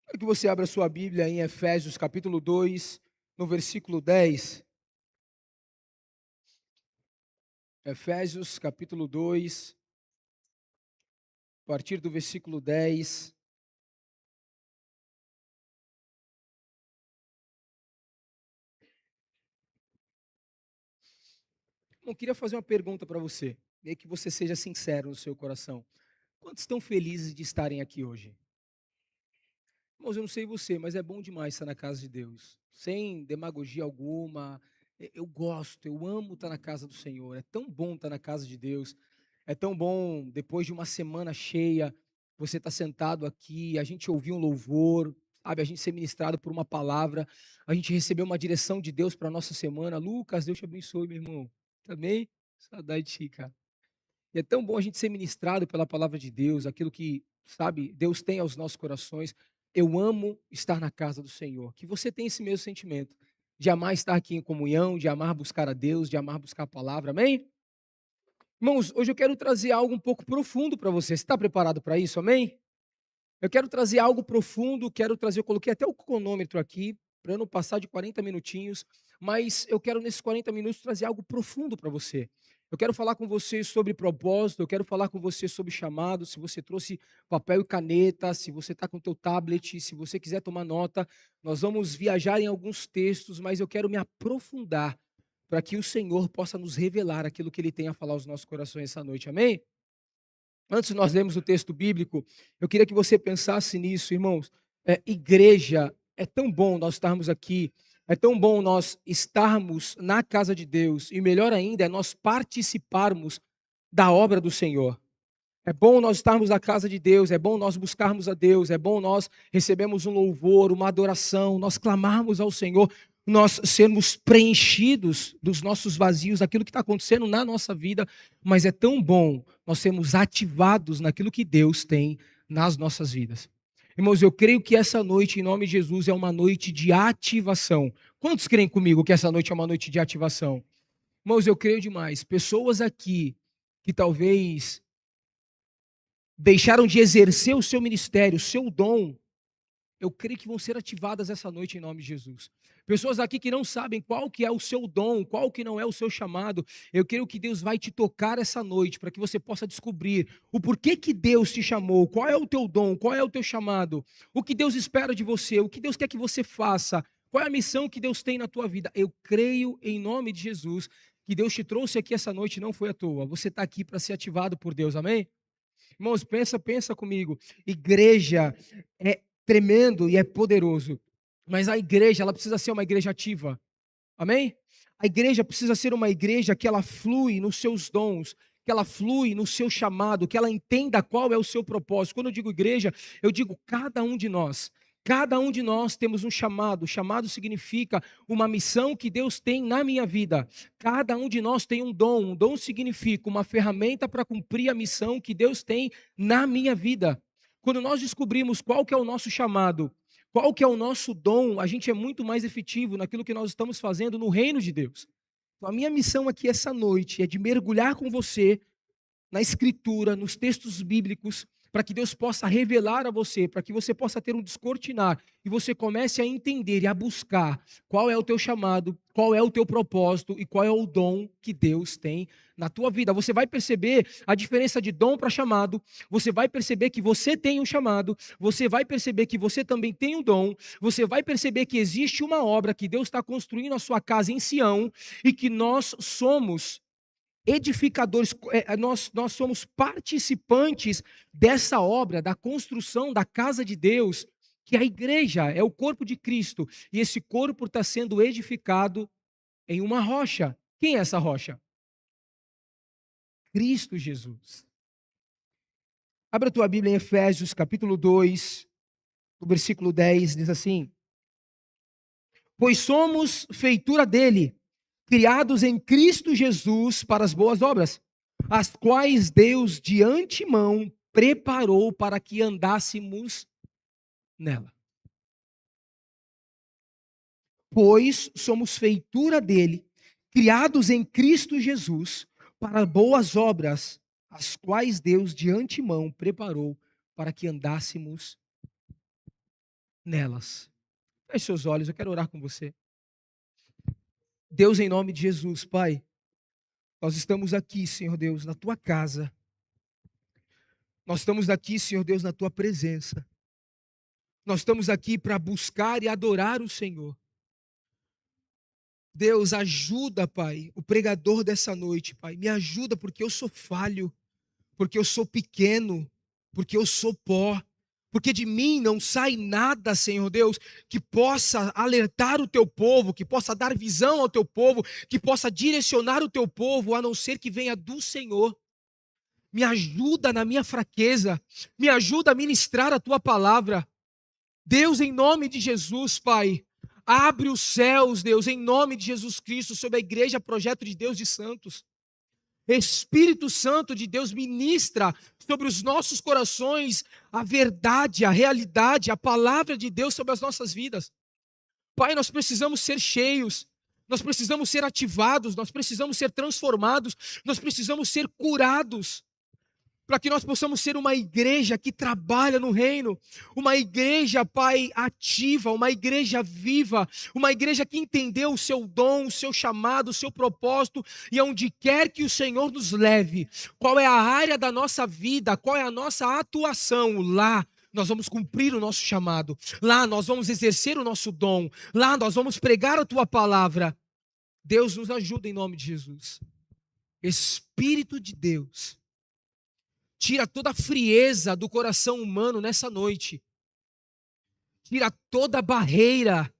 Quero que você abra sua Bíblia em Efésios capítulo 2, no versículo 10. Efésios capítulo 2, a partir do versículo 10. Eu queria fazer uma pergunta para você, e que você seja sincero no seu coração. Quantos estão felizes de estarem aqui hoje? Irmãos, eu não sei você, mas é bom demais estar na casa de Deus, sem demagogia alguma. Eu gosto, eu amo estar na casa do Senhor. É tão bom estar na casa de Deus. É tão bom, depois de uma semana cheia, você estar sentado aqui, a gente ouvir um louvor, sabe, a gente ser ministrado por uma palavra, a gente receber uma direção de Deus para a nossa semana. Lucas, Deus te abençoe, meu irmão. Também, saudade de ti, cara. E é tão bom a gente ser ministrado pela palavra de Deus, aquilo que, sabe, Deus tem aos nossos corações. Eu amo estar na casa do Senhor. Que você tenha esse mesmo sentimento. De amar estar aqui em comunhão, de amar buscar a Deus, de amar buscar a palavra. Amém? Irmãos, hoje eu quero trazer algo um pouco profundo para você. Você está preparado para isso? Amém? Eu quero trazer algo profundo, eu coloquei até o cronômetro aqui, para eu não passar de 40 minutinhos, mas eu quero nesses 40 minutos trazer algo profundo para você. Eu quero falar com você sobre propósito, eu quero falar com você sobre chamado, se você trouxe papel e caneta, se você está com o teu tablet, se você quiser tomar nota, nós vamos viajar em alguns textos, mas eu quero me aprofundar para que o Senhor possa nos revelar aquilo que Ele tem a falar aos nossos corações essa noite, amém? Antes de nós lermos o texto bíblico, eu queria que você pensasse nisso, irmãos. Igreja, é tão bom nós estarmos aqui, é tão bom nós estarmos na casa de Deus, e melhor ainda é nós participarmos da obra do Senhor. É bom nós estarmos na casa de Deus, é bom nós buscarmos a Deus, é bom nós recebermos um louvor, uma adoração, nós clamarmos ao Senhor, nós sermos preenchidos dos nossos vazios, daquilo que está acontecendo na nossa vida, mas é tão bom nós sermos ativados naquilo que Deus tem nas nossas vidas. Irmãos, eu creio que essa noite, em nome de Jesus, é uma noite de ativação. Quantos creem comigo que essa noite é uma noite de ativação? Irmãos, eu creio demais. Pessoas aqui que talvez deixaram de exercer o seu ministério, o seu dom, eu creio que vão ser ativadas essa noite em nome de Jesus. Pessoas aqui que não sabem qual que é o seu dom, qual que não é o seu chamado, eu creio que Deus vai te tocar essa noite para que você possa descobrir o porquê que Deus te chamou, qual é o teu dom, qual é o teu chamado, o que Deus espera de você, o que Deus quer que você faça, qual é a missão que Deus tem na tua vida. Eu creio em nome de Jesus que Deus te trouxe aqui essa noite, não foi à toa. Você está aqui para ser ativado por Deus, amém? Irmãos, pensa comigo. Igreja é tremendo e é poderoso, mas a igreja, ela precisa ser uma igreja ativa. Amém? A igreja precisa ser uma igreja que ela flui nos seus dons, que ela flui no seu chamado, que ela entenda qual é o seu propósito. Quando eu digo igreja, eu digo cada um de nós. Cada um de nós temos um chamado. Chamado significa uma missão que Deus tem na minha vida. Cada um de nós tem um dom. Um dom significa uma ferramenta para cumprir a missão que Deus tem na minha vida. Quando nós descobrimos qual que é o nosso chamado, qual que é o nosso dom, a gente é muito mais efetivo naquilo que nós estamos fazendo no reino de Deus. Então, a minha missão aqui essa noite é de mergulhar com você na Escritura, nos textos bíblicos, para que Deus possa revelar a você, para que você possa ter um descortinar e você comece a entender e a buscar qual é o teu chamado, qual é o teu propósito e qual é o dom que Deus tem na tua vida. Você vai perceber a diferença de dom para chamado, você vai perceber que você tem um chamado, você vai perceber que você também tem um dom, você vai perceber que existe uma obra que Deus está construindo a sua casa em Sião e que nós somos edificadores, nós somos participantes dessa obra, da construção da casa de Deus, que a igreja é o corpo de Cristo, e esse corpo está sendo edificado em uma rocha. Quem é essa rocha? Cristo Jesus. Abra a tua Bíblia em Efésios capítulo 2, o versículo 10, diz assim: Pois somos feitura dele, criados em Cristo Jesus para as boas obras, as quais Deus de antemão preparou para que andássemos nela. Pois somos feitura dele, criados em Cristo Jesus para boas obras, as quais Deus de antemão preparou para que andássemos nelas. Feche seus olhos, eu quero orar com você. Deus, em nome de Jesus, Pai, nós estamos aqui, Senhor Deus, na tua casa. Nós estamos aqui, Senhor Deus, na tua presença. Nós estamos aqui para buscar e adorar o Senhor. Deus, ajuda, Pai, o pregador dessa noite, Pai. Me ajuda porque eu sou falho, porque eu sou pequeno, porque eu sou pó. Porque de mim não sai nada, Senhor Deus, que possa alertar o teu povo, que possa dar visão ao teu povo, que possa direcionar o teu povo, a não ser que venha do Senhor. Me ajuda na minha fraqueza, me ajuda a ministrar a tua palavra. Deus, em nome de Jesus, Pai, abre os céus, Deus, em nome de Jesus Cristo, sobre a igreja Projeto de Deus de Santos. Espírito Santo de Deus, ministra sobre os nossos corações a verdade, a realidade, a palavra de Deus sobre as nossas vidas. Pai, nós precisamos ser cheios, nós precisamos ser ativados, nós precisamos ser transformados, nós precisamos ser curados, para que nós possamos ser uma igreja que trabalha no reino, uma igreja, Pai, ativa, uma igreja viva, uma igreja que entendeu o seu dom, o seu chamado, o seu propósito, e aonde quer que o Senhor nos leve, qual é a área da nossa vida, qual é a nossa atuação, lá nós vamos cumprir o nosso chamado, lá nós vamos exercer o nosso dom, lá nós vamos pregar a Tua palavra. Deus nos ajuda em nome de Jesus. Espírito de Deus, tira toda a frieza do coração humano nessa noite. Tira toda a barreira.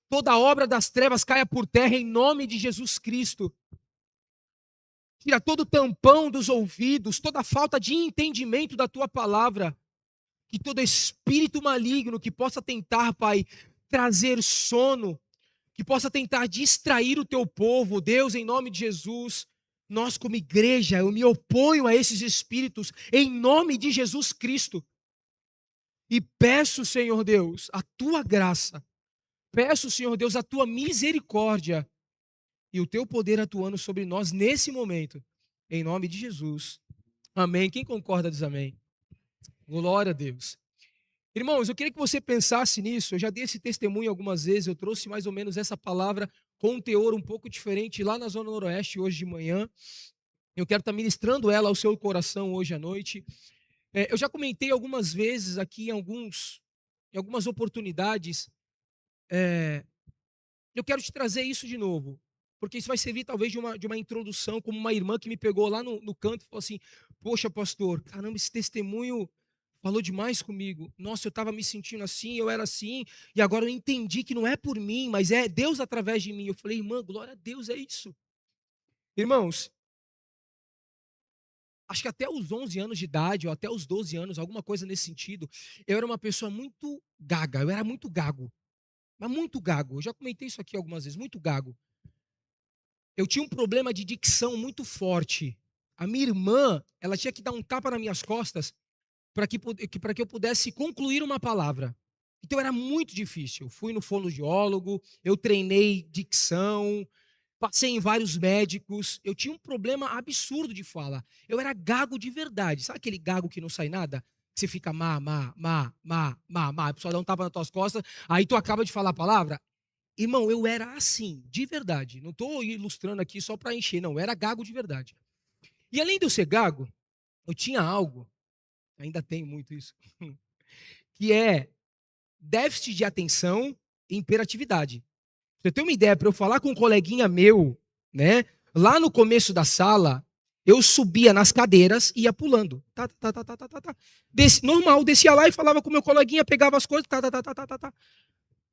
Toda a obra das trevas caia por terra em nome de Jesus Cristo. Tira todo o tampão dos ouvidos, toda a falta de entendimento da tua palavra. Que todo espírito maligno que possa tentar, Pai, trazer sono, que possa tentar distrair o teu povo, Deus, em nome de Jesus. Nós, como igreja, eu me oponho a esses espíritos em nome de Jesus Cristo. E peço, Senhor Deus, a tua graça. Peço, Senhor Deus, a tua misericórdia e o teu poder atuando sobre nós nesse momento. Em nome de Jesus. Amém. Quem concorda diz amém. Glória a Deus. Irmãos, eu queria que você pensasse nisso. Eu já dei esse testemunho algumas vezes. Eu trouxe mais ou menos essa palavra com um teor um pouco diferente lá na Zona Noroeste hoje de manhã. Eu quero estar ministrando ela ao seu coração hoje à noite. Eu já comentei algumas vezes aqui em algumas oportunidades. Eu quero te trazer isso de novo, porque isso vai servir talvez de uma introdução, como uma irmã que me pegou lá no canto e falou assim: poxa, pastor, caramba, esse testemunho falou demais comigo. Nossa, eu estava me sentindo assim, eu era assim, e agora eu entendi que não é por mim, mas é Deus através de mim. Eu falei: irmã, glória a Deus, é isso. Irmãos, acho que até os 11 anos de idade, ou até os 12 anos, alguma coisa nesse sentido, eu era uma pessoa muito gaga, eu era muito gago, mas muito gago. Eu já comentei isso aqui algumas vezes, muito gago. Eu tinha um problema de dicção muito forte. A minha irmã, ela tinha que dar um tapa nas minhas costas para que eu pudesse concluir uma palavra. Então era muito difícil. Eu fui no fonoaudiólogo, eu treinei dicção, passei em vários médicos. Eu tinha um problema absurdo de fala. Eu era gago de verdade. Sabe aquele gago que não sai nada? Que você fica a pessoa dá um tapa nas tuas costas, aí tu acaba de falar a palavra. Irmão, eu era assim, de verdade. Não estou ilustrando aqui só para encher, não. Eu era gago de verdade. E além de eu ser gago, eu tinha algo, ainda tenho muito isso, que é déficit de atenção e hiperatividade. Pra você ter uma ideia, para eu falar com um coleguinha meu, né, lá no começo da sala, eu subia nas cadeiras e ia pulando. Normal, descia lá e falava com o meu coleguinha, pegava as coisas,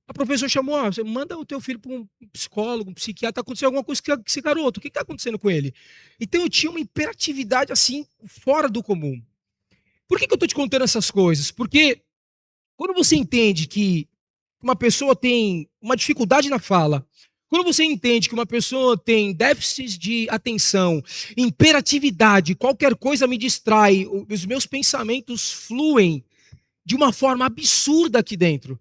A professora chamou: você manda o teu filho para um psicólogo, um psiquiatra, está acontecendo alguma coisa com esse garoto, o que está acontecendo com ele? Então eu tinha uma hiperatividade assim, fora do comum. Por que eu estou te contando essas coisas? Porque quando você entende que uma pessoa tem uma dificuldade na fala, quando você entende que uma pessoa tem déficit de atenção, hiperatividade, qualquer coisa me distrai, os meus pensamentos fluem de uma forma absurda aqui dentro.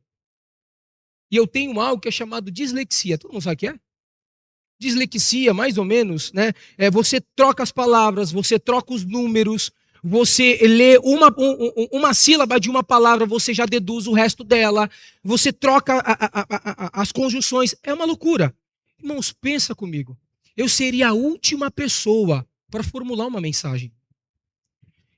E eu tenho algo que é chamado dislexia. Todo mundo sabe o que é? Dislexia, mais ou menos, né? Você troca as palavras, você troca os números, Você lê uma sílaba de uma palavra, você já deduz o resto dela. Você troca as conjunções. É uma loucura. Irmãos, pensa comigo. Eu seria a última pessoa para formular uma mensagem.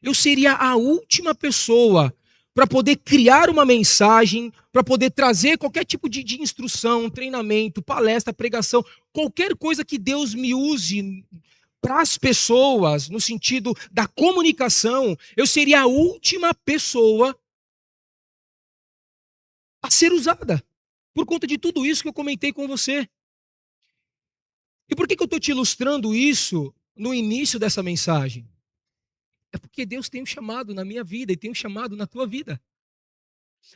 Eu seria a última pessoa para poder criar uma mensagem, para poder trazer qualquer tipo de instrução, treinamento, palestra, pregação, qualquer coisa que Deus me use para as pessoas, no sentido da comunicação. Eu seria a última pessoa a ser usada, por conta de tudo isso que eu comentei com você. E por que eu estou te ilustrando isso no início dessa mensagem? É porque Deus tem um chamado na minha vida e tem um chamado na tua vida.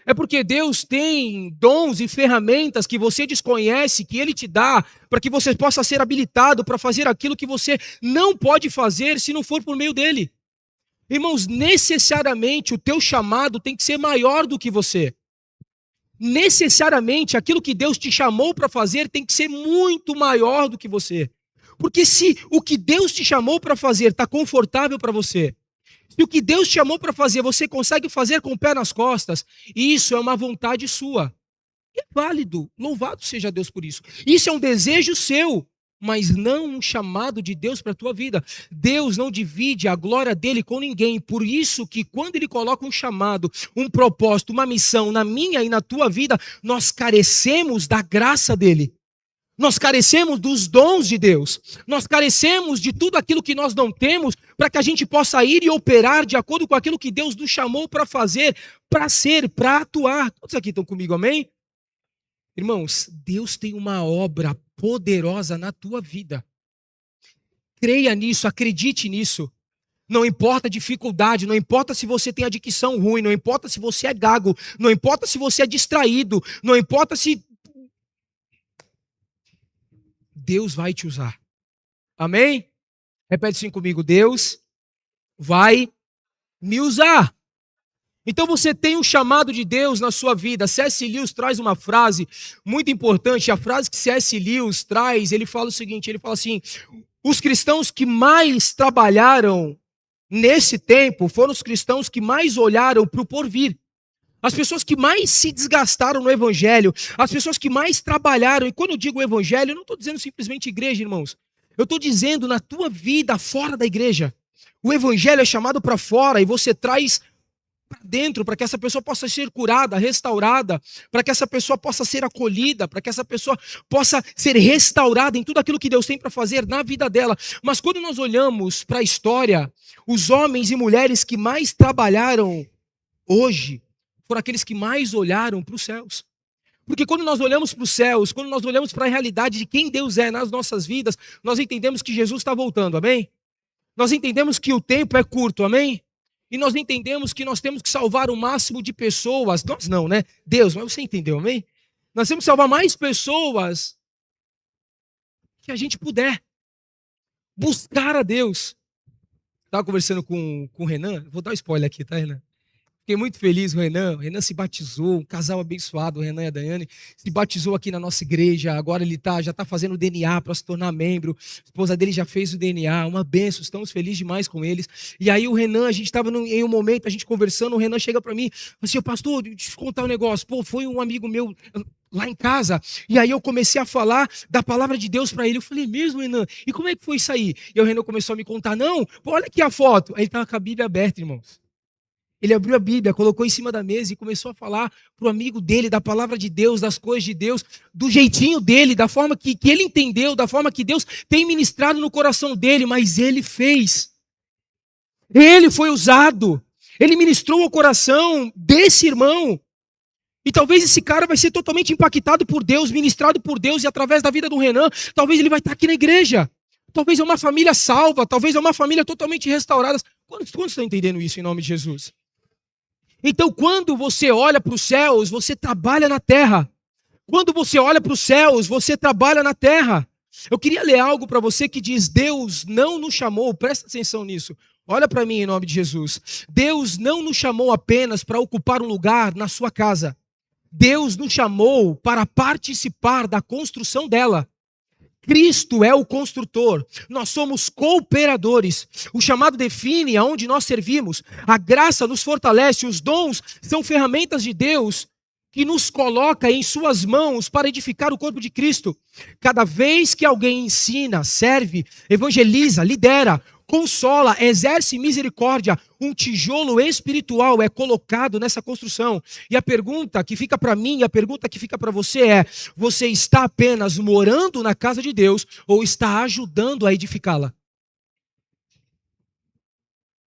É porque Deus tem dons e ferramentas que você desconhece, que Ele te dá, para que você possa ser habilitado para fazer aquilo que você não pode fazer se não for por meio dEle. Irmãos, necessariamente o teu chamado tem que ser maior do que você. Necessariamente aquilo que Deus te chamou para fazer tem que ser muito maior do que você. Porque se o que Deus te chamou para fazer está confortável para você, se o que Deus te chamou para fazer você consegue fazer com o pé nas costas, isso é uma vontade sua. E é válido, louvado seja Deus por isso. Isso é um desejo seu, mas não um chamado de Deus para a tua vida. Deus não divide a glória dele com ninguém. Por isso que quando ele coloca um chamado, um propósito, uma missão na minha e na tua vida, nós carecemos da graça dele. Nós carecemos dos dons de Deus. Nós carecemos de tudo aquilo que nós não temos para que a gente possa ir e operar de acordo com aquilo que Deus nos chamou para fazer, para ser, para atuar. Todos aqui estão comigo, amém? Irmãos, Deus tem uma obra poderosa na tua vida. Creia nisso, acredite nisso. Não importa a dificuldade, não importa se você tem a dicção ruim, não importa se você é gago, não importa se você é distraído, não importa se... Deus vai te usar. Amém? Repete assim comigo. Deus vai me usar. Então você tem um chamado de Deus na sua vida. C.S. Lewis traz uma frase muito importante. A frase que C.S. Lewis traz, ele fala o seguinte, ele fala assim: os cristãos que mais trabalharam nesse tempo foram os cristãos que mais olharam para o porvir. As pessoas que mais se desgastaram no evangelho, as pessoas que mais trabalharam, e quando eu digo evangelho, eu não estou dizendo simplesmente igreja, irmãos. Eu estou dizendo na tua vida, fora da igreja. O evangelho é chamado para fora e você traz para dentro, para que essa pessoa possa ser curada, restaurada, para que essa pessoa possa ser acolhida, para que essa pessoa possa ser restaurada em tudo aquilo que Deus tem para fazer na vida dela. Mas quando nós olhamos para a história, os homens e mulheres que mais trabalharam hoje, foram aqueles que mais olharam para os céus. Porque quando nós olhamos para os céus, quando nós olhamos para a realidade de quem Deus é nas nossas vidas, nós entendemos que Jesus está voltando, amém? Nós entendemos que o tempo é curto, amém? E nós entendemos que nós temos que salvar o máximo de pessoas, nós não, né? Deus, mas você entendeu, amém? Nós temos que salvar mais pessoas que a gente puder. Buscar a Deus. Estava conversando com o Renan, vou dar um spoiler aqui, tá, Renan? Fiquei muito feliz, o Renan se batizou, um casal abençoado, o Renan e a Daiane, se batizou aqui na nossa igreja, agora ele já está fazendo o DNA para se tornar membro, a esposa dele já fez o DNA, uma bênção, estamos felizes demais com eles. E aí o Renan, a gente estava em um momento, a gente conversando, o Renan chega para mim, assim, pastor, deixa eu te contar um negócio, foi um amigo meu lá em casa, e aí eu comecei a falar da palavra de Deus para ele, eu falei, mesmo, Renan, e como é que foi isso aí? E o Renan começou a me contar, não, olha aqui a foto, aí ele estava com a Bíblia aberta, irmãos. Ele abriu a Bíblia, colocou em cima da mesa e começou a falar para o amigo dele da palavra de Deus, das coisas de Deus, do jeitinho dele, da forma que ele entendeu, da forma que Deus tem ministrado no coração dele, mas ele fez. Ele foi usado. Ele ministrou o coração desse irmão. E talvez esse cara vai ser totalmente impactado por Deus, ministrado por Deus, e através da vida do Renan, talvez ele vai estar aqui na igreja. Talvez é uma família salva, talvez é uma família totalmente restaurada. Quantos estão entendendo isso em nome de Jesus? Então, quando você olha para os céus, você trabalha na terra. Quando você olha para os céus, você trabalha na terra. Eu queria ler algo para você que diz: Deus não nos chamou, presta atenção nisso. Olha para mim em nome de Jesus. Deus não nos chamou apenas para ocupar um lugar na sua casa. Deus nos chamou para participar da construção dela. Cristo é o construtor, nós somos cooperadores. O chamado define aonde nós servimos, a graça nos fortalece, os dons são ferramentas de Deus que nos coloca em suas mãos para edificar o corpo de Cristo. Cada vez que alguém ensina, serve, evangeliza, lidera, consola, exerce misericórdia, um tijolo espiritual é colocado nessa construção. E a pergunta que fica para mim, a pergunta que fica para você é: você está apenas morando na casa de Deus ou está ajudando a edificá-la?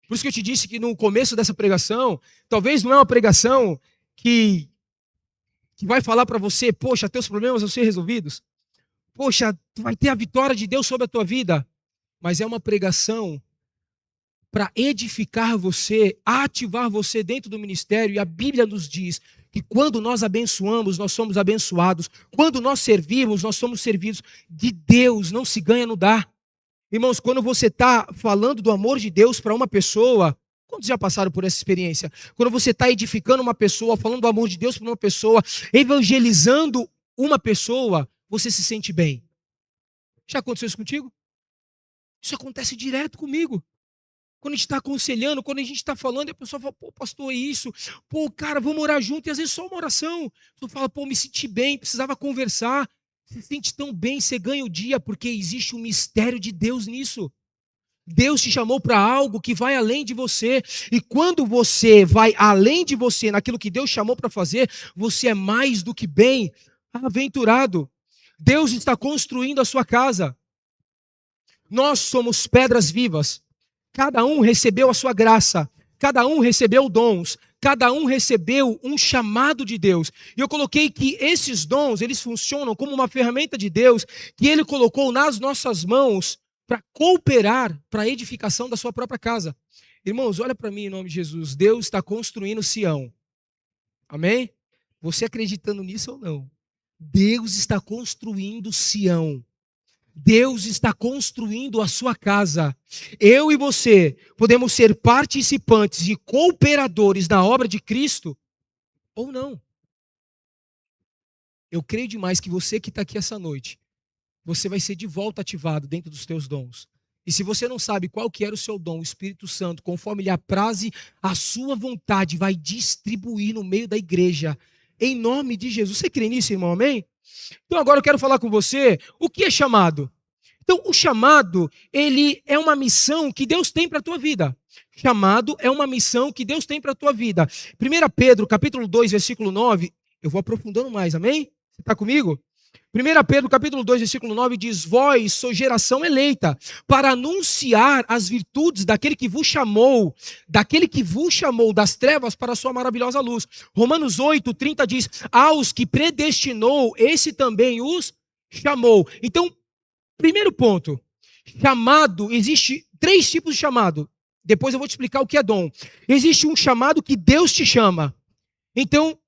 Por isso que eu te disse que no começo dessa pregação, talvez não é uma pregação que vai falar para você: poxa, teus problemas vão ser resolvidos. Poxa, tu vai ter a vitória de Deus sobre a tua vida. Mas é uma pregação para edificar você, ativar você dentro do ministério. E a Bíblia nos diz que quando nós abençoamos, nós somos abençoados. Quando nós servimos, nós somos servidos. De Deus não se ganha no dar. Irmãos, quando você está falando do amor de Deus para uma pessoa, quantos já passaram por essa experiência? Quando você está edificando uma pessoa, falando do amor de Deus para uma pessoa, evangelizando uma pessoa, você se sente bem. Já aconteceu isso contigo? Isso acontece direto comigo. Quando a gente está aconselhando, quando a gente está falando, e a pessoa fala: pô, pastor, é isso. Pô, cara, vamos orar junto. E às vezes só uma oração. Tu fala: pô, me senti bem, precisava conversar. Você se sente tão bem, você ganha o dia, porque existe um mistério de Deus nisso. Deus te chamou para algo que vai além de você. E quando você vai além de você, naquilo que Deus chamou para fazer, você é mais do que bem-aventurado. Deus está construindo a sua casa. Nós somos pedras vivas. Cada um recebeu a sua graça. Cada um recebeu dons. Cada um recebeu um chamado de Deus. E eu coloquei que esses dons, eles funcionam como uma ferramenta de Deus que Ele colocou nas nossas mãos para cooperar para a edificação da sua própria casa. Irmãos, olha para mim em nome de Jesus. Deus está construindo Sião. Amém? Você acreditando nisso ou não? Deus está construindo Sião. Deus está construindo a sua casa. Eu e você podemos ser participantes e cooperadores da obra de Cristo ou não. Eu creio demais que você que está aqui essa noite, você vai ser de volta ativado dentro dos teus dons. E se você não sabe qual que era o seu dom, o Espírito Santo, conforme lhe apraze a sua vontade, vai distribuir no meio da igreja. Em nome de Jesus. Você crê nisso, irmão? Amém? Então agora eu quero falar com você o que é chamado. Então o chamado, ele é uma missão que Deus tem para a tua vida. Chamado é uma missão que Deus tem para a tua vida. 1 Pedro, capítulo 2, versículo 9, eu vou aprofundando mais, amém? Você está comigo? 1 Pedro, capítulo 2, versículo 9 diz: vós sois geração eleita, para anunciar as virtudes daquele que vos chamou das trevas para a sua maravilhosa luz. Romanos 8, 30 diz: aos que predestinou, esse também os chamou. Então, primeiro ponto, chamado, existe 3 tipos de chamado. Depois eu vou te explicar o que é dom. Existe um chamado que Deus te chama. Então,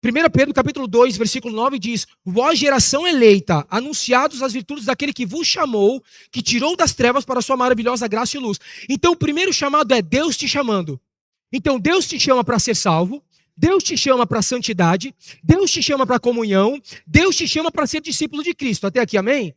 1 Pedro capítulo 2, versículo 9 diz: vós geração eleita, anunciados as virtudes daquele que vos chamou, que tirou das trevas para a sua maravilhosa graça e luz. Então o primeiro chamado é Deus te chamando. Então Deus te chama para ser salvo, Deus te chama para santidade, Deus te chama para comunhão, Deus te chama para ser discípulo de Cristo. Até aqui, amém?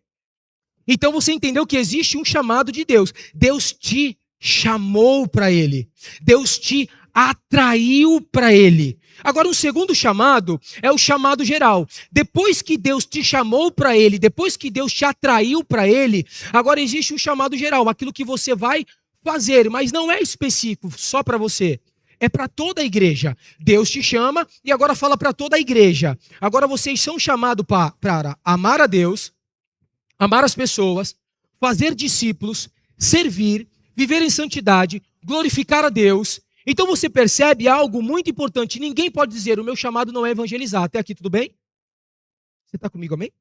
Então você entendeu que existe um chamado de Deus. Deus te chamou para Ele. Deus te atraiu para Ele. Agora, um segundo chamado é o chamado geral. Depois que Deus te chamou para Ele, depois que Deus te atraiu para Ele, agora existe um chamado geral, aquilo que você vai fazer, mas não é específico só para você. É para toda a igreja. Deus te chama e agora fala para toda a igreja. Agora vocês são chamados para amar a Deus, amar as pessoas, fazer discípulos, servir, viver em santidade, glorificar a Deus. Então você percebe algo muito importante. Ninguém pode dizer: o meu chamado não é evangelizar. Até aqui tudo bem? Você está comigo, amém?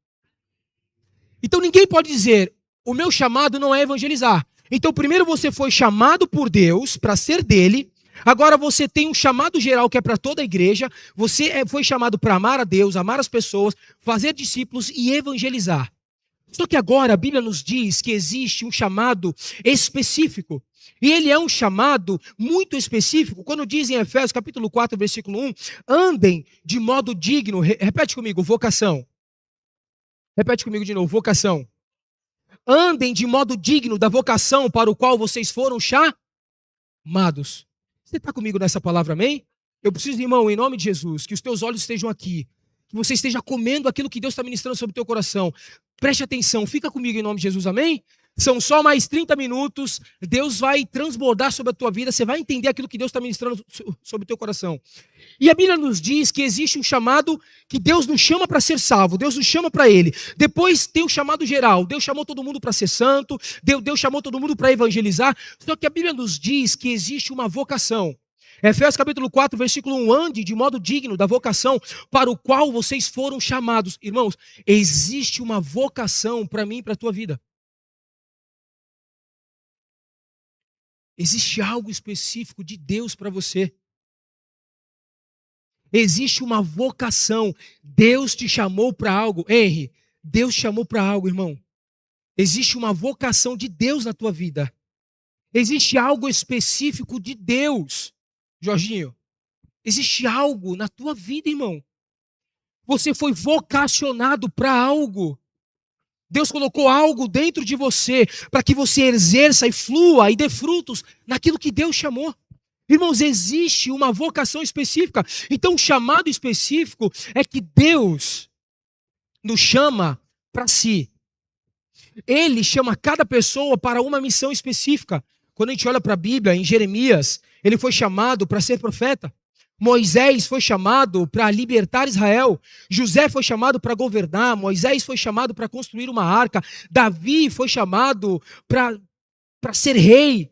Então ninguém pode dizer: o meu chamado não é evangelizar. Então primeiro você foi chamado por Deus para ser dele. Agora você tem um chamado geral que é para toda a igreja. Você foi chamado para amar a Deus, amar as pessoas, fazer discípulos e evangelizar. Só que agora a Bíblia nos diz que existe um chamado específico. E ele é um chamado muito específico. Quando diz em Efésios capítulo 4, versículo 1, andem de modo digno. Repete comigo, vocação. Repete comigo de novo, vocação. Andem de modo digno da vocação para o qual vocês foram chamados. Você está comigo nessa palavra, amém? Eu preciso, irmão, em nome de Jesus, que os teus olhos estejam aqui, que você esteja comendo aquilo que Deus está ministrando sobre o teu coração. Preste atenção, fica comigo em nome de Jesus, amém? São só mais 30 minutos, Deus vai transbordar sobre a tua vida, você vai entender aquilo que Deus está ministrando sobre o teu coração. E a Bíblia nos diz que existe um chamado que Deus nos chama para ser salvo, Deus nos chama para Ele. Depois tem o chamado geral, Deus chamou todo mundo para ser santo, Deus chamou todo mundo para evangelizar, só que a Bíblia nos diz que existe uma vocação. Efésios capítulo 4, versículo 1, ande de modo digno da vocação para o qual vocês foram chamados. Irmãos, existe uma vocação para mim e para a tua vida. Existe algo específico de Deus para você. Existe uma vocação. Deus te chamou para algo. Henry, Deus te chamou para algo, irmão. Existe uma vocação de Deus na tua vida. Existe algo específico de Deus. Jorginho, existe algo na tua vida, irmão. Você foi vocacionado para algo. Deus colocou algo dentro de você para que você exerça e flua e dê frutos naquilo que Deus chamou. Irmãos, existe uma vocação específica. Então, o chamado específico é que Deus nos chama para si. Ele chama cada pessoa para uma missão específica. Quando a gente olha para a Bíblia, em Jeremias, ele foi chamado para ser profeta. Moisés foi chamado para libertar Israel. José foi chamado para governar. Moisés foi chamado para construir uma arca. Davi foi chamado para ser rei.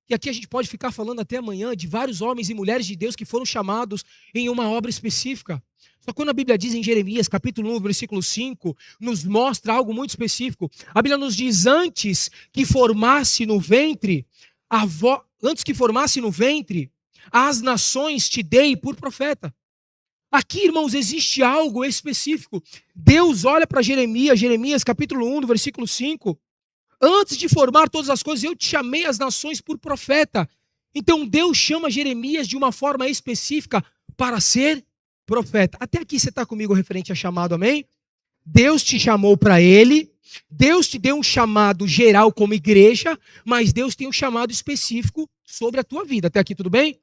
E aqui a gente pode ficar falando até amanhã de vários homens e mulheres de Deus que foram chamados em uma obra específica. Só que quando a Bíblia diz em Jeremias, capítulo 1, versículo 5, nos mostra algo muito específico. A Bíblia nos diz, antes que formasse no ventre, as nações te dei por profeta. Aqui, irmãos, existe algo específico. Deus olha para Jeremias capítulo 1, versículo 5. Antes de formar todas as coisas, eu te chamei as nações por profeta. Então Deus chama Jeremias de uma forma específica para ser profeta. Até aqui você está comigo referente a chamado, amém? Deus te chamou para Ele, Deus te deu um chamado geral como igreja, mas Deus tem um chamado específico sobre a tua vida. Até aqui tudo bem?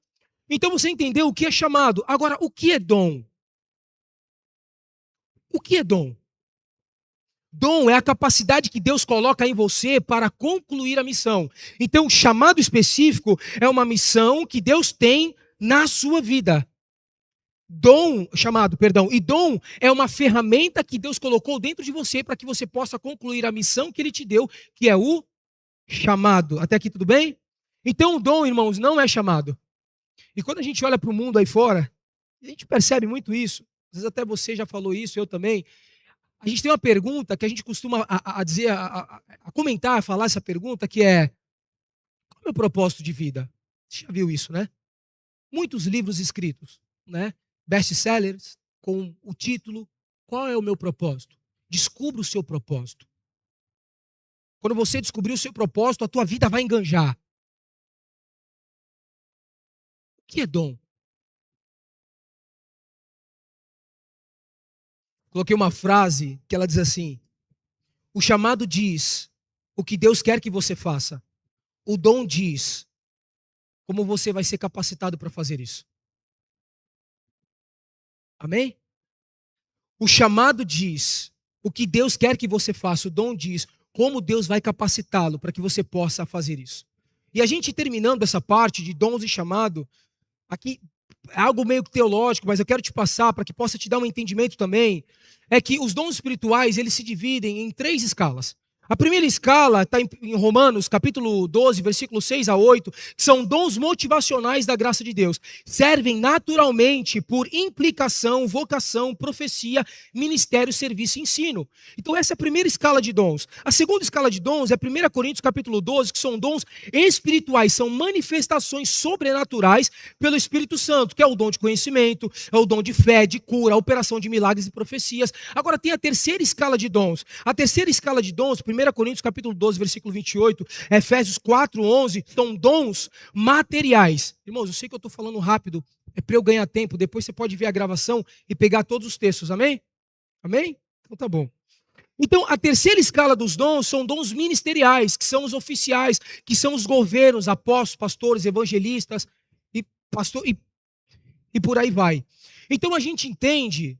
Então você entendeu o que é chamado. Agora, o que é dom? O que é dom? Dom é a capacidade que Deus coloca em você para concluir a missão. Então, o chamado específico é uma missão que Deus tem na sua vida. E dom é uma ferramenta que Deus colocou dentro de você para que você possa concluir a missão que Ele te deu, que é o chamado. Até aqui tudo bem? Então, o dom, irmãos, não é chamado. E quando a gente olha para o mundo aí fora, a gente percebe muito isso. Às vezes até você já falou isso, eu também. A gente tem uma pergunta que a gente costuma a comentar, a falar essa pergunta, que é: qual é o meu propósito de vida? Você já viu isso, né? Muitos livros escritos, né? Best-sellers, com o título: qual é o meu propósito? Descubra o seu propósito. Quando você descobrir o seu propósito, a tua vida vai enganjar. O que é dom? Coloquei uma frase que ela diz assim: o chamado diz o que Deus quer que você faça. O dom diz como você vai ser capacitado para fazer isso. Amém? O chamado diz o que Deus quer que você faça. O dom diz como Deus vai capacitá-lo para que você possa fazer isso. E a gente terminando essa parte de dons e chamado, aqui é algo meio teológico, mas eu quero te passar para que possa te dar um entendimento também, é que os dons espirituais, eles se dividem em 3 escalas. A primeira escala está em Romanos, capítulo 12, versículos 6 a 8, que são dons motivacionais da graça de Deus. Servem naturalmente por implicação, vocação, profecia, ministério, serviço e ensino. Então essa é a primeira escala de dons. A segunda escala de dons é 1 Coríntios, capítulo 12, que são dons espirituais, são manifestações sobrenaturais pelo Espírito Santo, que é o dom de conhecimento, é o dom de fé, de cura, a operação de milagres e profecias. Agora tem a terceira escala de dons. A terceira escala de dons, 1 Coríntios capítulo 12, versículo 28, Efésios 4, 11, são dons materiais. Irmãos, eu sei que eu estou falando rápido, é para eu ganhar tempo, depois você pode ver a gravação e pegar todos os textos, amém? Amém? Então tá bom. Então, a terceira escala dos dons são dons ministeriais, que são os oficiais, que são os governos, apóstolos, pastores, evangelistas e, e por aí vai. Então, a gente entende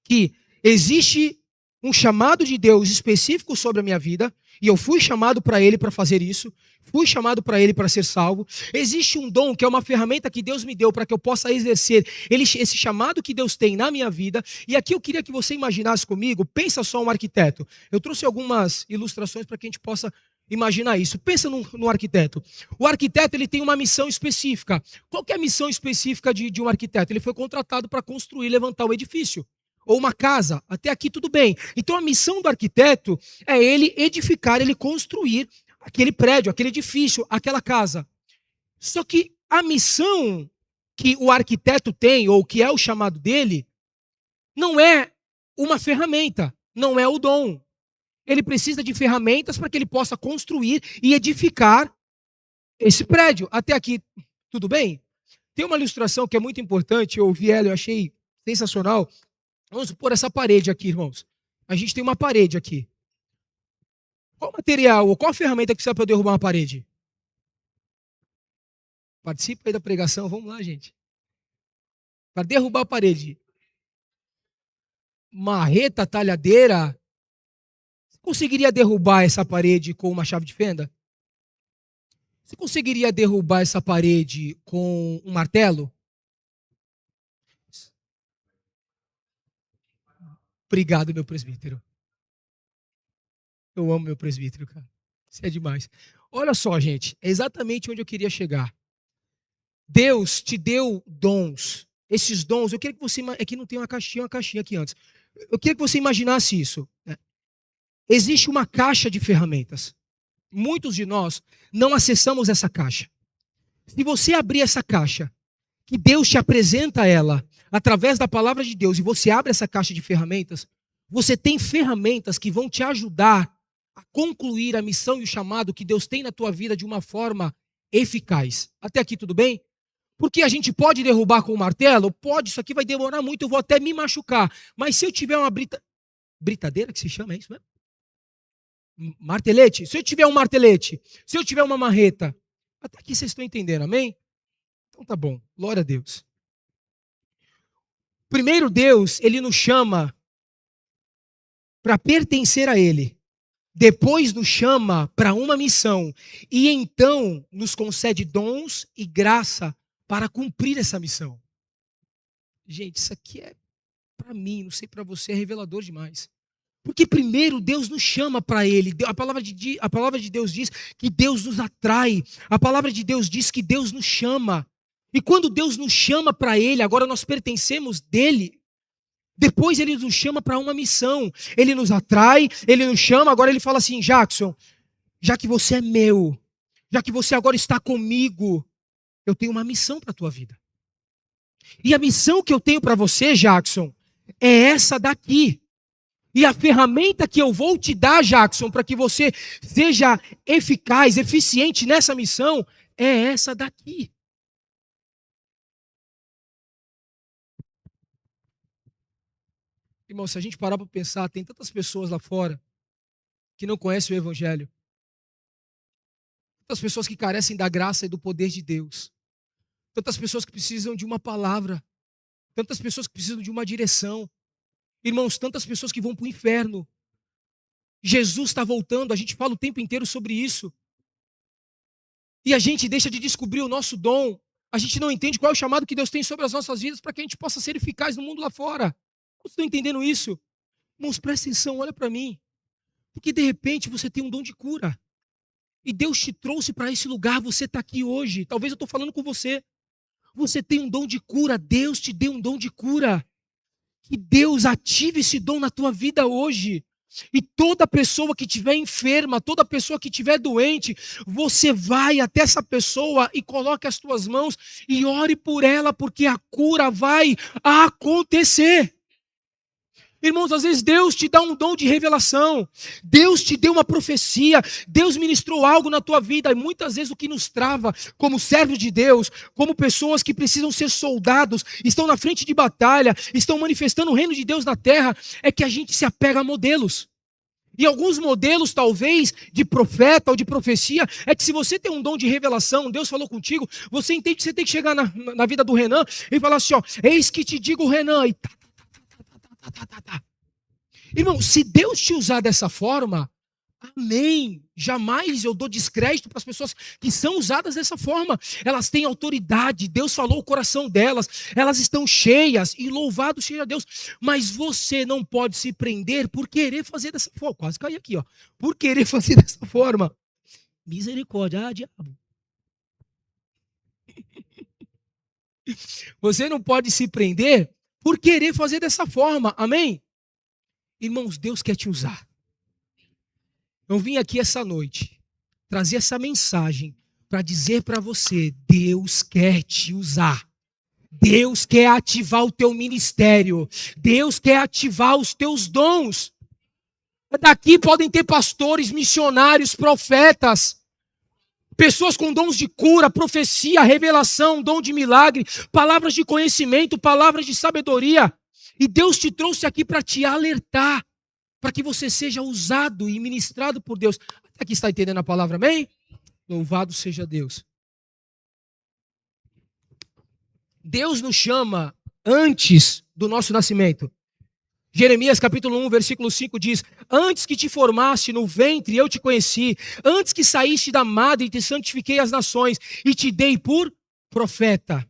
que existe um chamado de Deus específico sobre a minha vida, e eu fui chamado para Ele para fazer isso, fui chamado para Ele para ser salvo. Existe um dom que é uma ferramenta que Deus me deu para que eu possa exercer esse chamado que Deus tem na minha vida. E aqui eu queria que você imaginasse comigo, pensa só um arquiteto. Eu trouxe algumas ilustrações para que a gente possa imaginar isso. Pensa no arquiteto. O arquiteto ele tem uma missão específica. Qual que é a missão específica de um arquiteto? Ele foi contratado para construir e levantar o edifício. Ou uma casa, até aqui tudo bem. Então a missão do arquiteto é ele edificar, ele construir aquele prédio, aquele edifício, aquela casa. Só que a missão que o arquiteto tem, ou que é o chamado dele, não é uma ferramenta, não é o dom. Ele precisa de ferramentas para que ele possa construir e edificar esse prédio. Até aqui tudo bem? Tem uma ilustração que é muito importante, eu ouvi ela, eu achei sensacional. Vamos supor essa parede aqui, irmãos. A gente tem uma parede aqui. Qual material ou qual ferramenta que precisa para derrubar uma parede? Participa aí da pregação, vamos lá, gente. Para derrubar a parede. Marreta, talhadeira. Você conseguiria derrubar essa parede com uma chave de fenda? Você conseguiria derrubar essa parede com um martelo? Obrigado, meu presbítero. Eu amo meu presbítero, cara. Isso é demais. Olha só, gente, é exatamente onde eu queria chegar. Deus te deu dons. Esses dons, eu queria que você. Aqui não tem uma caixinha aqui antes. Eu queria que você imaginasse isso. Né? Existe uma caixa de ferramentas. Muitos de nós não acessamos essa caixa. Se você abrir essa caixa, que Deus te apresenta ela através da palavra de Deus, e você abre essa caixa de ferramentas, você tem ferramentas que vão te ajudar a concluir a missão e o chamado que Deus tem na tua vida de uma forma eficaz. Até aqui tudo bem? Porque a gente pode derrubar com o martelo? Pode, isso aqui vai demorar muito, eu vou até me machucar. Mas se eu tiver uma britadeira que se chama, é isso mesmo? Martelete? Se eu tiver um martelete, se eu tiver uma marreta, até aqui vocês estão entendendo, amém? Então tá bom, glória a Deus. Primeiro Deus, Ele nos chama para pertencer a Ele. Depois nos chama para uma missão. E então nos concede dons e graça para cumprir essa missão. Gente, isso aqui é para mim, não sei para você, é revelador demais. Porque primeiro Deus nos chama para Ele. A palavra de Deus diz que Deus nos atrai. A palavra de Deus diz que Deus nos chama. E quando Deus nos chama para Ele, agora nós pertencemos dEle. Depois Ele nos chama para uma missão. Ele nos atrai, Ele nos chama. Agora Ele fala assim: Jackson, já que você é meu, já que você agora está comigo, eu tenho uma missão para a tua vida. E a missão que eu tenho para você, Jackson, é essa daqui. E a ferramenta que eu vou te dar, Jackson, para que você seja eficaz, eficiente nessa missão, é essa daqui. Irmão, se a gente parar para pensar, tem tantas pessoas lá fora que não conhecem o Evangelho. Tantas pessoas que carecem da graça e do poder de Deus. Tantas pessoas que precisam de uma palavra. Tantas pessoas que precisam de uma direção. Irmãos, tantas pessoas que vão para o inferno. Jesus está voltando, a gente fala o tempo inteiro sobre isso. E a gente deixa de descobrir o nosso dom. A gente não entende qual é o chamado que Deus tem sobre as nossas vidas para que a gente possa ser eficaz no mundo lá fora. Vocês estão entendendo isso? Irmãos, presta atenção, olha para mim. Porque de repente você tem um dom de cura. E Deus te trouxe para esse lugar, você está aqui hoje. Talvez eu estou falando com você. Você tem um dom de cura, Deus te deu um dom de cura. Que Deus ative esse dom na tua vida hoje. E toda pessoa que estiver enferma, toda pessoa que estiver doente, você vai até essa pessoa e coloque as tuas mãos e ore por ela, porque a cura vai acontecer. Irmãos, às vezes Deus te dá um dom de revelação, Deus te deu uma profecia, Deus ministrou algo na tua vida, e muitas vezes o que nos trava como servos de Deus, como pessoas que precisam ser soldados, estão na frente de batalha, estão manifestando o reino de Deus na terra, é que a gente se apega a modelos. E alguns modelos, talvez, de profeta ou de profecia, é que se você tem um dom de revelação, Deus falou contigo, você entende que você tem que chegar na vida do Renan e falar assim, ó, eis que te digo, Renan, e tá, tá. Irmão, se Deus te usar dessa forma, amém. Jamais eu dou descrédito para as pessoas que são usadas dessa forma. Elas têm autoridade, Deus falou o coração delas, elas estão cheias e louvado seja Deus. Mas você não pode se prender por querer fazer dessa forma. Quase caí aqui, ó. Por querer fazer dessa forma. Misericórdia, diabo. Você não pode se prender por querer fazer dessa forma. Amém? Irmãos, Deus quer te usar. Eu vim aqui essa noite trazer essa mensagem para dizer para você, Deus quer te usar. Deus quer ativar o teu ministério. Deus quer ativar os teus dons. Daqui podem ter pastores, missionários, profetas, pessoas com dons de cura, profecia, revelação, dom de milagre, palavras de conhecimento, palavras de sabedoria. E Deus te trouxe aqui para te alertar, para que você seja usado e ministrado por Deus. Até aqui está entendendo a palavra, amém? Louvado seja Deus. Deus nos chama antes do nosso nascimento. Jeremias capítulo 1, versículo 5 diz, antes que te formaste no ventre eu te conheci, antes que saíste da madre te santifiquei as nações e te dei por profeta.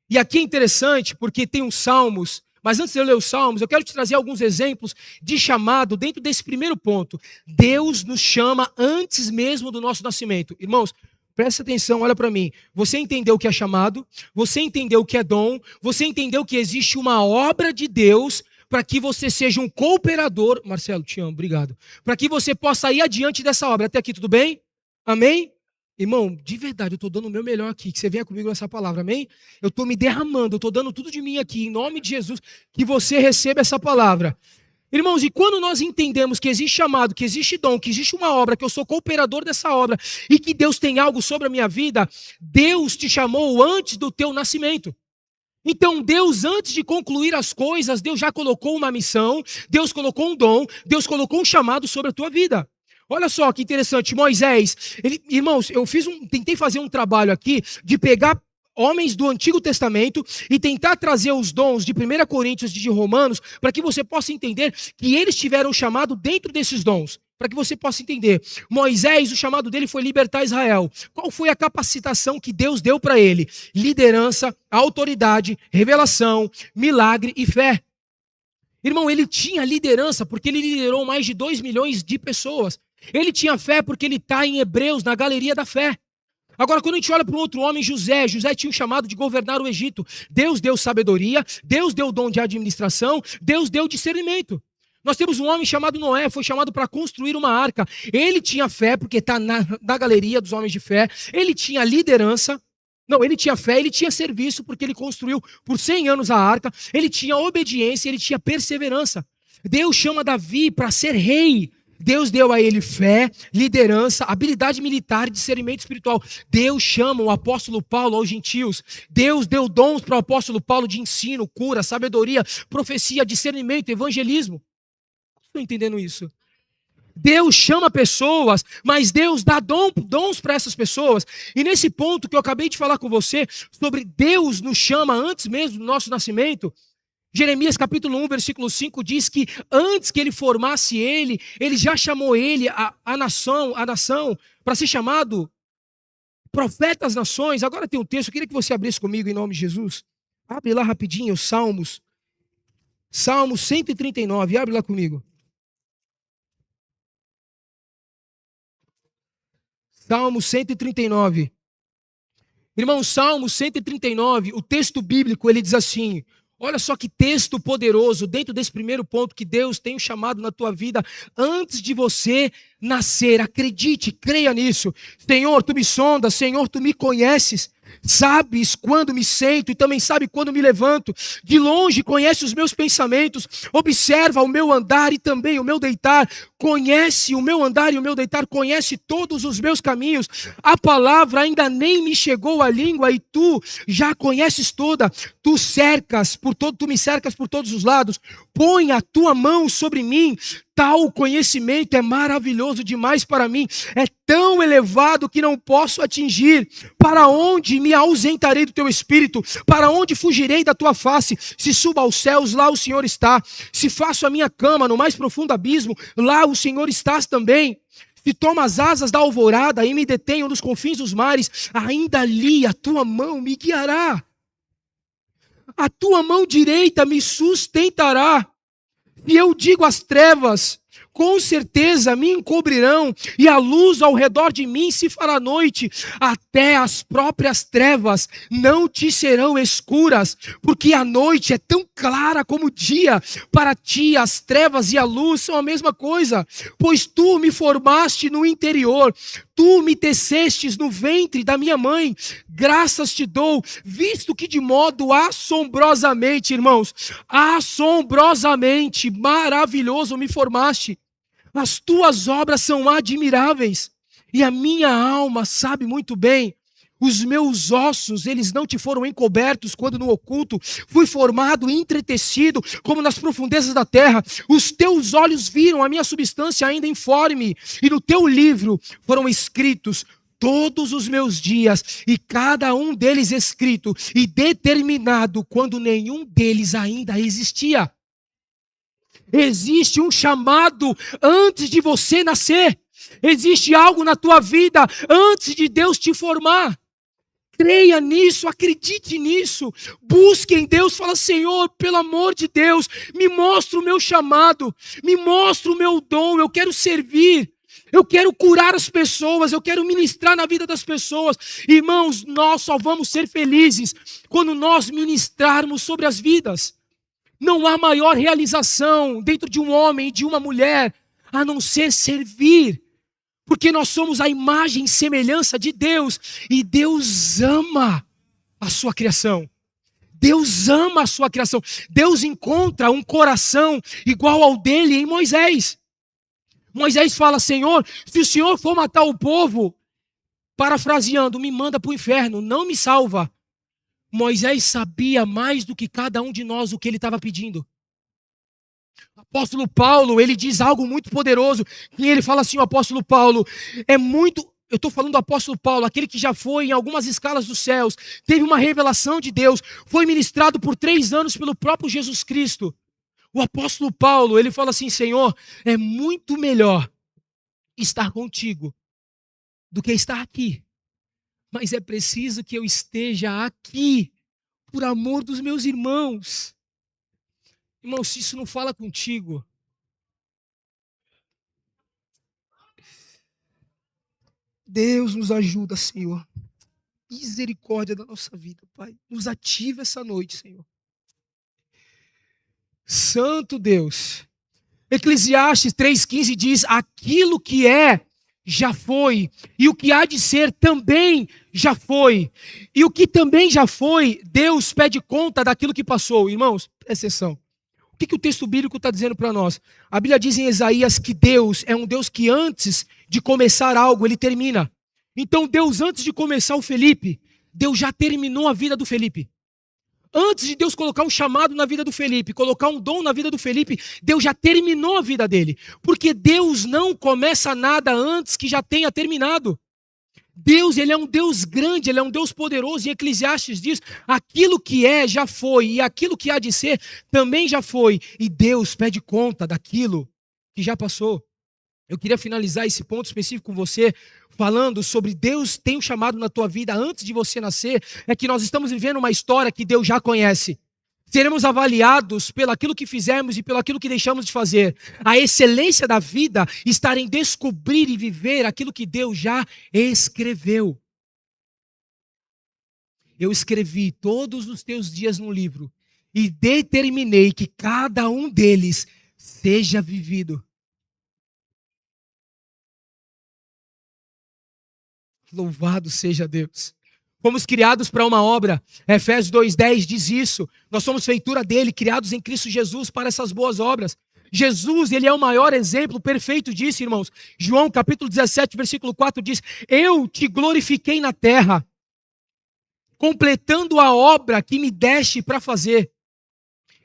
E aqui é interessante porque tem uns salmos. Mas antes de eu ler os salmos, eu quero te trazer alguns exemplos de chamado dentro desse primeiro ponto. Deus nos chama antes mesmo do nosso nascimento. Irmãos, presta atenção, olha para mim. Você entendeu o que é chamado, você entendeu o que é dom, você entendeu que existe uma obra de Deus para que você seja um cooperador. Marcelo, te amo, obrigado. Para que você possa ir adiante dessa obra. Até aqui tudo bem? Amém? Irmão, de verdade, eu estou dando o meu melhor aqui, que você venha comigo nessa palavra, amém? Eu estou me derramando, eu estou dando tudo de mim aqui, em nome de Jesus, que você receba essa palavra. Irmãos, e quando nós entendemos que existe chamado, que existe dom, que existe uma obra, que eu sou cooperador dessa obra, e que Deus tem algo sobre a minha vida, Deus te chamou antes do teu nascimento. Então Deus, antes de concluir as coisas, Deus já colocou uma missão, Deus colocou um dom, Deus colocou um chamado sobre a tua vida. Olha só que interessante, Moisés, irmãos, tentei fazer um trabalho aqui de pegar homens do Antigo Testamento e tentar trazer os dons de 1 Coríntios e de Romanos para que você possa entender que eles tiveram chamado dentro desses dons. Para que você possa entender. Moisés, o chamado dele foi libertar Israel. Qual foi a capacitação que Deus deu para ele? Liderança, autoridade, revelação, milagre e fé. Irmão, ele tinha liderança porque ele liderou mais de 2 milhões de pessoas. Ele tinha fé porque ele está em Hebreus, na galeria da fé. Agora, quando a gente olha para um outro homem, José tinha um chamado de governar o Egito. Deus deu sabedoria, Deus deu dom de administração, Deus deu discernimento. Nós temos um homem chamado Noé, foi chamado para construir uma arca. Ele tinha fé, porque está na galeria dos homens de fé. Ele tinha liderança. Não, ele tinha fé, ele tinha serviço, porque ele construiu por 100 anos a arca. Ele tinha obediência, ele tinha perseverança. Deus chama Davi para ser rei. Deus deu a ele fé, liderança, habilidade militar e discernimento espiritual. Deus chama o apóstolo Paulo aos gentios. Deus deu dons para o apóstolo Paulo de ensino, cura, sabedoria, profecia, discernimento, evangelismo. Estou entendendo isso? Deus chama pessoas, mas Deus dá dons para essas pessoas. E nesse ponto que eu acabei de falar com você, sobre Deus nos chama antes mesmo do nosso nascimento, Jeremias capítulo 1, versículo 5 diz que antes que ele formasse ele já chamou ele, a nação, para ser chamado profeta das nações. Agora tem um texto, eu queria que você abrisse comigo em nome de Jesus. Abre lá rapidinho, Salmos 139, abre lá comigo. Salmo 139. Irmão, Salmo 139, o texto bíblico, ele diz assim, olha só que texto poderoso, dentro desse primeiro ponto que Deus tem chamado na tua vida, antes de você nascer, acredite, creia nisso. Senhor, tu me sondas, Senhor, tu me conheces. Sabes quando me sento e também sabe quando me levanto. De longe conhece os meus pensamentos, observa o meu andar e também o meu deitar. Conhece o meu andar e o meu deitar, conhece todos os meus caminhos. A palavra ainda nem me chegou à língua e tu já conheces toda. Tu me cercas por todos os lados. Põe a tua mão sobre mim. Tal conhecimento é maravilhoso demais para mim, é tão elevado que não posso atingir. Para onde me ausentarei do teu espírito? Para onde fugirei da tua face? Se subo aos céus, lá o Senhor está. Se faço a minha cama no mais profundo abismo, lá o Senhor estás também. Se tomo as asas da alvorada e me detenho nos confins dos mares, ainda ali a tua mão me guiará. A tua mão direita me sustentará. E eu digo às trevas, com certeza me encobrirão, e a luz ao redor de mim se fará noite. Até as próprias trevas não te serão escuras, porque a noite é tão clara como o dia. Para ti as trevas e a luz são a mesma coisa, pois tu me formaste no interior, tu me tecestes no ventre da minha mãe. Graças te dou, visto que de modo assombrosamente, irmãos, assombrosamente maravilhoso me formaste. As tuas obras são admiráveis, e a minha alma sabe muito bem. Os meus ossos, eles não te foram encobertos quando no oculto fui formado e entretecido, como nas profundezas da terra. Os teus olhos viram a minha substância ainda informe, e no teu livro foram escritos todos os meus dias, e cada um deles escrito e determinado quando nenhum deles ainda existia. Existe um chamado antes de você nascer. Existe algo na tua vida antes de Deus te formar. Creia nisso, acredite nisso. Busque em Deus, fala: Senhor, pelo amor de Deus, me mostra o meu chamado, me mostra o meu dom, eu quero servir. Eu quero curar as pessoas, eu quero ministrar na vida das pessoas. Irmãos, nós só vamos ser felizes quando nós ministrarmos sobre as vidas. Não há maior realização dentro de um homem e de uma mulher a não ser servir, porque nós somos a imagem e semelhança de Deus, e Deus ama a sua criação. Deus ama a sua criação. Deus encontra um coração igual ao dele em Moisés. Moisés fala: Senhor, se o Senhor for matar o povo, parafraseando, me manda para o inferno, não me salva. Moisés sabia mais do que cada um de nós o que ele estava pedindo. O apóstolo Paulo, ele diz algo muito poderoso, e ele fala assim, o apóstolo Paulo, eu estou falando do apóstolo Paulo, aquele que já foi em algumas escalas dos céus, teve uma revelação de Deus, foi ministrado por 3 anos pelo próprio Jesus Cristo. O apóstolo Paulo, ele fala assim: Senhor, é muito melhor estar contigo do que estar aqui. Mas é preciso que eu esteja aqui, por amor dos meus irmãos. Irmão, se isso não fala contigo, Deus nos ajuda, Senhor. Misericórdia da nossa vida, Pai. Nos ativa essa noite, Senhor. Santo Deus. Eclesiastes 3,15 diz: aquilo que é, já foi, e o que há de ser também já foi. E o que também já foi, Deus pede conta daquilo que passou. Irmãos, presta atenção. O que o texto bíblico está dizendo para nós? A Bíblia diz em Isaías que Deus é um Deus que antes de começar algo, Ele termina. Então Deus, antes de começar o Felipe, Deus já terminou a vida do Felipe. Antes de Deus colocar um chamado na vida do Felipe, colocar um dom na vida do Felipe, Deus já terminou a vida dele. Porque Deus não começa nada antes que já tenha terminado. Deus, Ele é um Deus grande, Ele é um Deus poderoso. E Eclesiastes diz: aquilo que é, já foi, e aquilo que há de ser, também já foi. E Deus pede conta daquilo que já passou. Eu queria finalizar esse ponto específico com você, falando sobre Deus tem um chamado na tua vida antes de você nascer. É que nós estamos vivendo uma história que Deus já conhece. Seremos avaliados pelo aquilo que fizemos e pelo aquilo que deixamos de fazer. A excelência da vida está em descobrir e viver aquilo que Deus já escreveu. Eu escrevi todos os teus dias no livro e determinei que cada um deles seja vivido. Louvado seja Deus. Fomos criados para uma obra. Efésios 2,10 diz isso. Nós somos feitura dele, criados em Cristo Jesus para essas boas obras. Jesus, ele é o maior exemplo perfeito disso, irmãos. João capítulo 17, versículo 4 diz: eu te glorifiquei na terra, completando a obra que me deste para fazer.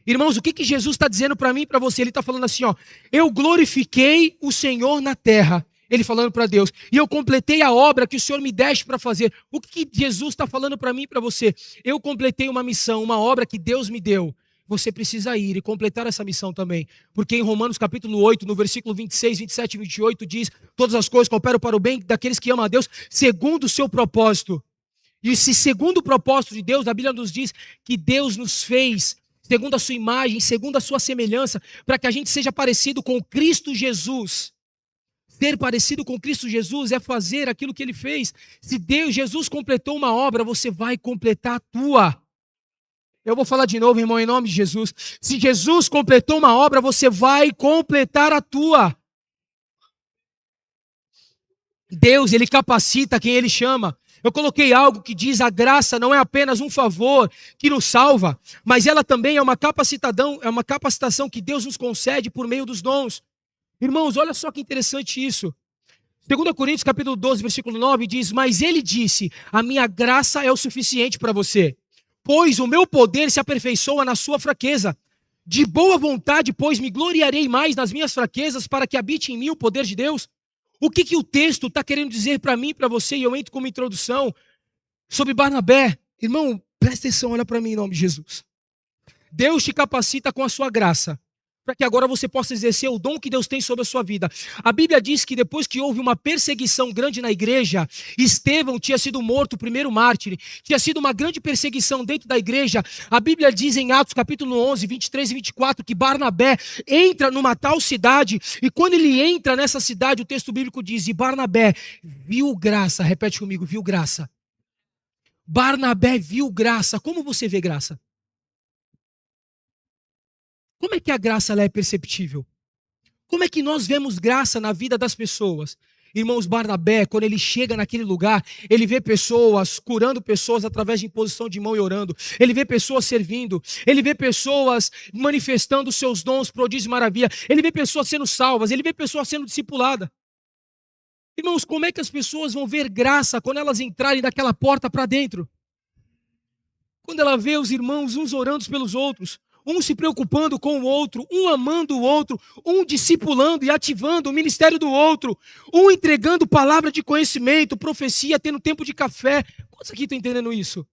Irmãos, o que Jesus está dizendo para mim e para você? Ele está falando assim, ó, eu glorifiquei o Senhor na terra. Ele falando para Deus, e eu completei a obra que o Senhor me deste para fazer. O que Jesus está falando para mim e para você? Eu completei uma missão, uma obra que Deus me deu. Você precisa ir e completar essa missão também. Porque em Romanos capítulo 8, no versículo 26, 27 e 28, diz, todas as coisas cooperam para o bem daqueles que amam a Deus, segundo o seu propósito. E se segundo o propósito de Deus, a Bíblia nos diz que Deus nos fez segundo a sua imagem, segundo a sua semelhança, para que a gente seja parecido com Cristo Jesus. Ser parecido com Cristo Jesus é fazer aquilo que ele fez. Se Jesus completou uma obra, você vai completar a tua. Eu vou falar de novo, irmão, em nome de Jesus. Se Jesus completou uma obra, você vai completar a tua. Deus, ele capacita quem ele chama. Eu coloquei algo que diz: a graça não é apenas um favor que nos salva, mas ela também é uma capacitação que Deus nos concede por meio dos dons. Irmãos, olha só que interessante isso. 2 Coríntios capítulo 12, versículo 9 diz: mas ele disse, a minha graça é o suficiente para você, pois o meu poder se aperfeiçoa na sua fraqueza. De boa vontade, pois, me gloriarei mais nas minhas fraquezas, para que habite em mim o poder de Deus. O que o texto está querendo dizer para mim e para você? E eu entro como introdução sobre Barnabé. Irmão, presta atenção, olha para mim em nome de Jesus. Deus te capacita com a sua graça, para que agora você possa exercer o dom que Deus tem sobre a sua vida. A Bíblia diz que depois que houve uma perseguição grande na igreja, Estevão tinha sido morto, o primeiro mártir, tinha sido uma grande perseguição dentro da igreja. A Bíblia diz em Atos capítulo 11, 23 e 24, que Barnabé entra numa tal cidade, e quando ele entra nessa cidade, o texto bíblico diz, e Barnabé viu graça, repete comigo, viu graça. Barnabé viu graça. Como você vê graça? Como é que a graça ela é perceptível? Como é que nós vemos graça na vida das pessoas? Irmãos, Barnabé, quando ele chega naquele lugar, ele vê pessoas curando pessoas através de imposição de mão e orando. Ele vê pessoas servindo. Ele vê pessoas manifestando seus dons, prodígio e maravilha. Ele vê pessoas sendo salvas. Ele vê pessoas sendo discipuladas. Irmãos, como é que as pessoas vão ver graça quando elas entrarem daquela porta para dentro? Quando ela vê os irmãos uns orando pelos outros, um se preocupando com o outro, um amando o outro, um discipulando e ativando o ministério do outro, um entregando palavra de conhecimento, profecia, tendo tempo de café. Quantos aqui estão entendendo isso?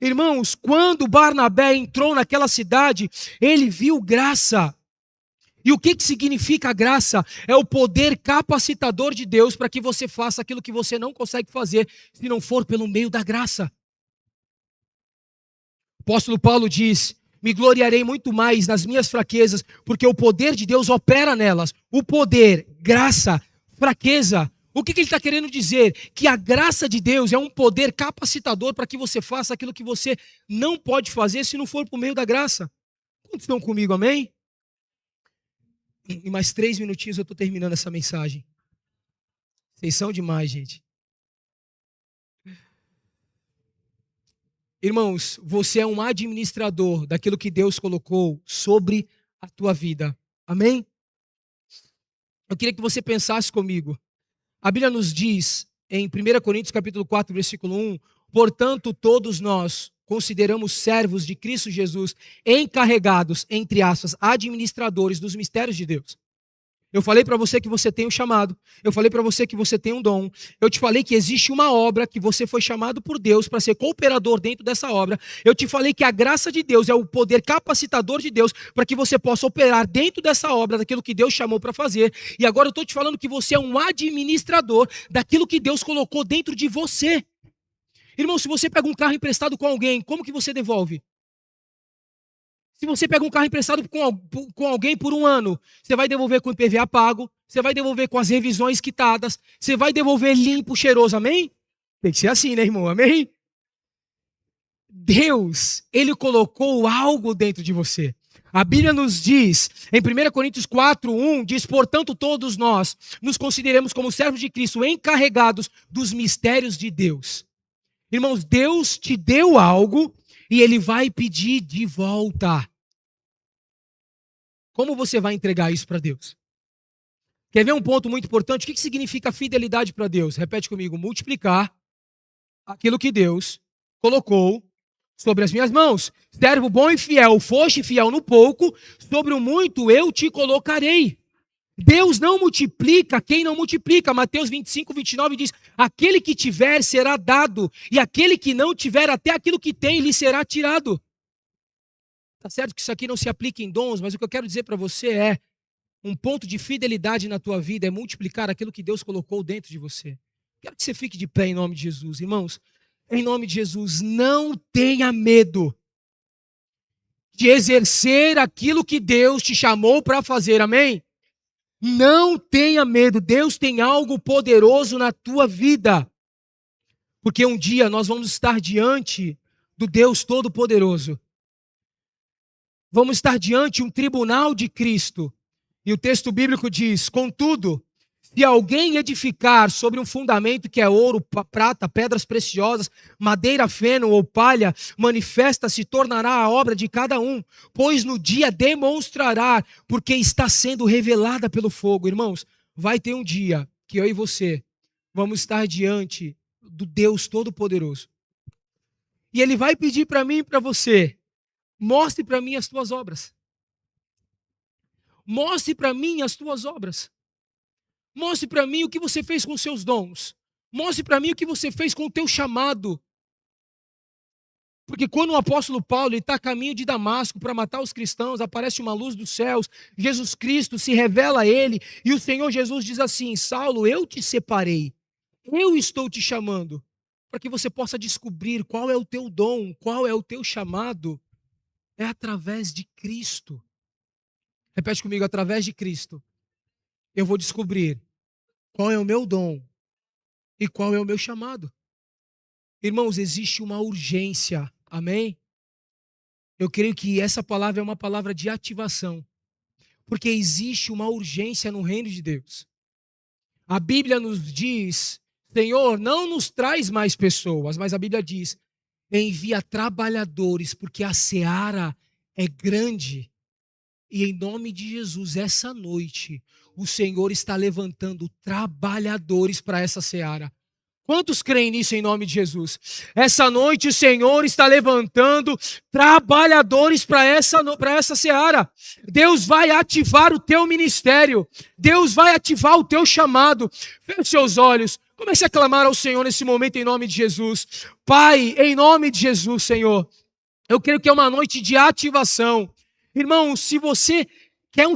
Irmãos, quando Barnabé entrou naquela cidade, ele viu graça. E o que significa graça? É o poder capacitador de Deus para que você faça aquilo que você não consegue fazer se não for pelo meio da graça. O apóstolo Paulo diz: me gloriarei muito mais nas minhas fraquezas, porque o poder de Deus opera nelas. O poder, graça, fraqueza. O que ele está querendo dizer? Que a graça de Deus é um poder capacitador para que você faça aquilo que você não pode fazer se não for por meio da graça. Quantos estão comigo, amém? Em mais 3 minutinhos eu estou terminando essa mensagem. Vocês são demais, gente. Irmãos, você é um administrador daquilo que Deus colocou sobre a tua vida. Amém? Eu queria que você pensasse comigo. A Bíblia nos diz, em 1 Coríntios capítulo 4, versículo 1, portanto, todos nós consideramos servos de Cristo Jesus, encarregados, entre aspas, administradores dos mistérios de Deus. Eu falei para você que você tem um chamado. Eu falei para você que você tem um dom. Eu te falei que existe uma obra que você foi chamado por Deus para ser cooperador dentro dessa obra. Eu te falei que a graça de Deus é o poder capacitador de Deus para que você possa operar dentro dessa obra, daquilo que Deus chamou para fazer. E agora eu estou te falando que você é um administrador daquilo que Deus colocou dentro de você. Irmão, se você pega um carro emprestado com alguém, como que você devolve? Se você pega um carro emprestado com alguém por 1 ano, você vai devolver com o IPVA pago, você vai devolver com as revisões quitadas, você vai devolver limpo, cheiroso, amém? Tem que ser assim, né, irmão? Amém? Deus, Ele colocou algo dentro de você. A Bíblia nos diz, em 1 Coríntios 4, 1, diz, portanto, todos nós nos consideramos como servos de Cristo, encarregados dos mistérios de Deus. Irmãos, Deus te deu algo e Ele vai pedir de volta. Como você vai entregar isso para Deus? Quer ver um ponto muito importante? O que significa fidelidade para Deus? Repete comigo: multiplicar aquilo que Deus colocou sobre as minhas mãos. Servo bom e fiel, foste fiel no pouco, sobre o muito eu te colocarei. Deus não multiplica quem não multiplica. Mateus 25, 29 diz: aquele que tiver será dado, e aquele que não tiver, até aquilo que tem lhe será tirado. Tá certo que isso aqui não se aplica em dons, mas o que eu quero dizer para você é: um ponto de fidelidade na tua vida é multiplicar aquilo que Deus colocou dentro de você. Quero que você fique de pé em nome de Jesus. Irmãos, em nome de Jesus, não tenha medo de exercer aquilo que Deus te chamou para fazer, amém? Não tenha medo, Deus tem algo poderoso na tua vida. Porque um dia nós vamos estar diante do Deus Todo-Poderoso. Vamos estar diante de um tribunal de Cristo. E o texto bíblico diz: contudo, se alguém edificar sobre um fundamento que é ouro, prata, pedras preciosas, madeira, feno ou palha, manifesta se tornará a obra de cada um, pois no dia demonstrará, porque está sendo revelada pelo fogo. Irmãos, vai ter um dia que eu e você vamos estar diante do Deus Todo-Poderoso. E Ele vai pedir para mim e para você: mostre para mim as tuas obras. Mostre para mim as tuas obras. Mostre para mim o que você fez com os seus dons. Mostre para mim o que você fez com o teu chamado. Porque quando o apóstolo Paulo está a caminho de Damasco para matar os cristãos, aparece uma luz dos céus, Jesus Cristo se revela a ele, e o Senhor Jesus diz assim: Saulo, eu te separei, eu estou te chamando, para que você possa descobrir qual é o teu dom, qual é o teu chamado. É através de Cristo. Repete comigo: através de Cristo eu vou descobrir qual é o meu dom e qual é o meu chamado. Irmãos, existe uma urgência, amém? Eu creio que essa palavra é uma palavra de ativação, porque existe uma urgência no reino de Deus. A Bíblia nos diz: Senhor, não nos traz mais pessoas, mas a Bíblia diz: envia trabalhadores, porque a seara é grande. E em nome de Jesus, essa noite, o Senhor está levantando trabalhadores para essa seara. Quantos creem nisso em nome de Jesus? Essa noite o Senhor está levantando trabalhadores para essa seara. Deus vai ativar o teu ministério. Deus vai ativar o teu chamado. Feche os seus olhos. Comece a clamar ao Senhor nesse momento em nome de Jesus. Pai, em nome de Jesus, Senhor, eu creio que é uma noite de ativação. Irmão, se você quer um